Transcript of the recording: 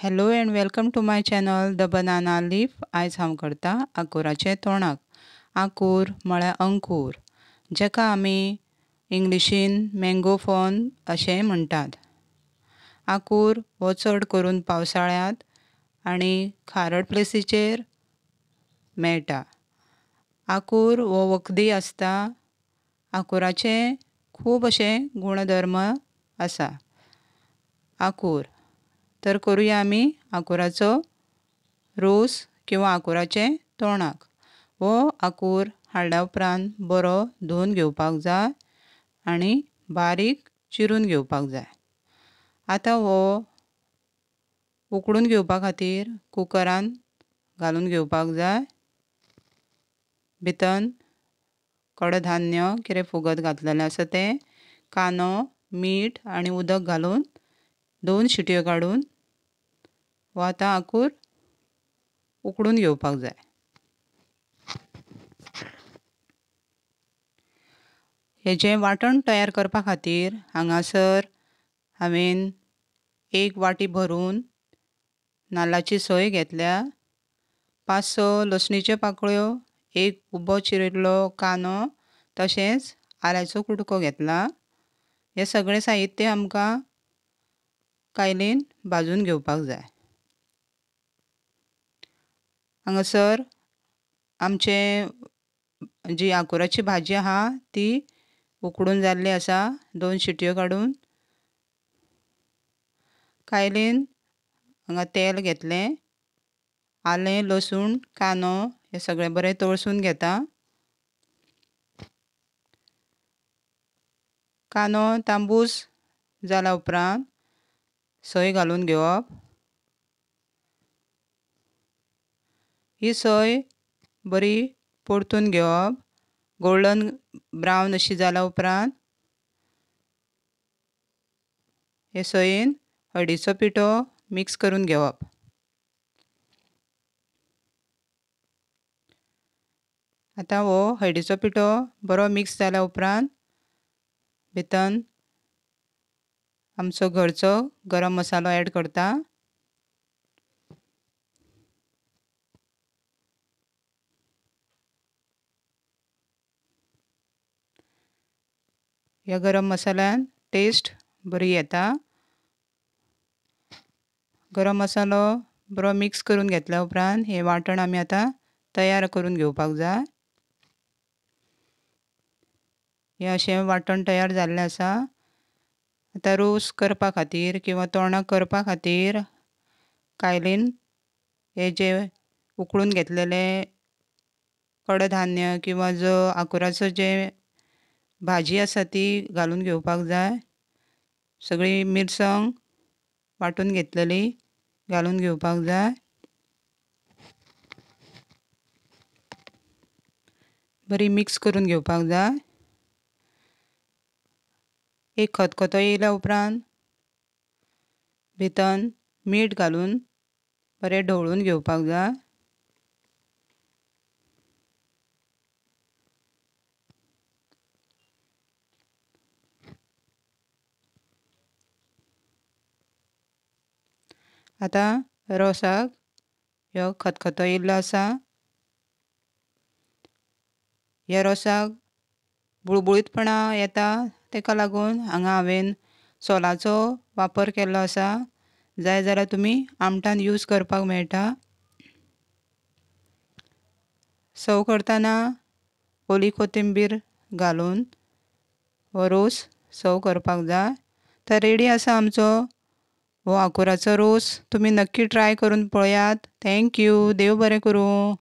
Hello and welcome to my channel the banana leaf. आयज हांव करता आंकुराचें तोंडाक. आंकूर म्हळ्यार अंकूर, जेका आमी इंग्लिशीन मँगो फॉन अशेंय म्हणटात. आंकूर हो चड करून पावसाळ्यांत आनी खारट प्लेसीचेर मेळटा. आंकूर हो वखदी आसता. आंकुराचे खूब अशे गुणधर्म आसा. आंकूर तर करुया आमी आंकुराचो रोस किंवा आंकुराचें तोंडाक. हो आंकूर हाडल्या उपरांत बरो धुवन घेवपाक जाय आनी बारीक चिरून घेवपाक जाय. आतां हो उकडून घेवपा खातीर कुकरांत घालून घेवपाक जाय. भितर कडधान्य कितें फुगत घातलेलें आसा तें, कांदो, मीठ आनी उदक घालून 2 शिटयो काडून हो आतां आंकूर उकडून घेवपाक जाय. हेजें वांटण तयार करपा खातीर हांगासर हांवें 1 वाटी भरून नाल्लाची सोय घेतल्या, 5-6 लसणीच्यो पाकळ्यो, 1 उबो चिरिल्लो कांदो, तशेंच आल्याचो कुडको घेतला. हें सगळें साहित्य आमकां कायलीन भाजून घेवपाक जाय. हांगासर आमचें जी आंकुराची भाजी आहा ती उकडून जाल्ली आसा. 2 शिटयो काडून कायलीन हांगा तेल घेतलें, आलें, लसूण, कांदो हें सगळें बरें तळसून घेता. कांदो तांबूस जाल्या उपरांत सोय घालून घेवप. ही सोय बरी परतून घेवप. गोल्डन ब्रावन अशी जाल्या उपरांत हे सोयेन हळदीचो पिठो मिक्स करून घेवप. आतां हो हळदीचो पिठो बरो मिक्स जाल्या उपरांत भितर आमचो घरचो गरम मसालो ऍड करता. ह्या गरम मसाल्यान टेस्ट बरी येता. गरम मसालो बरो मिक्स करून घेतल्या उपरांत हें वांटण आमी आतां तयार करून घेवपाक जाय. हें अशें वांटण तयार जाल्लें आसा. आतां रोस करपा खातीर किंवा तोंडाक करपा खातीर कायलीन हे जे उकडून घेतलेले कडधान्य किंवा जो आंकुराचो जे भाजी आसा ती घालून घेवपाक जाय. सगळी मिरसांग वांटून घेतलेली घालून घेवपाक जाय. बरी मिक्स करून घेवपाक जाय. एक खतखतो येयल्या उपरांत भितर मीठ घालून बरें ढवळून घेवपाक जाय. आतां रोसाक ह्यो खतखतो येयल्लो आसा. ह्या रोसाक बुळबुळीतपणा येता ताका लागून हांगा हांवें सोलाचो वापर केल्लो आसा. जाय जाल्यार तुमी आमटान यूज करपाक मेळटा. सर्व करतना ओली कोथिंबीर घालून हो रोस सर्व करपाक जाय. तर रेडी आसा आमचो हो आंकुराचो रोस. तुमी नक्की ट्राय करून पळयात. थँक्यू. देव बरें करूं.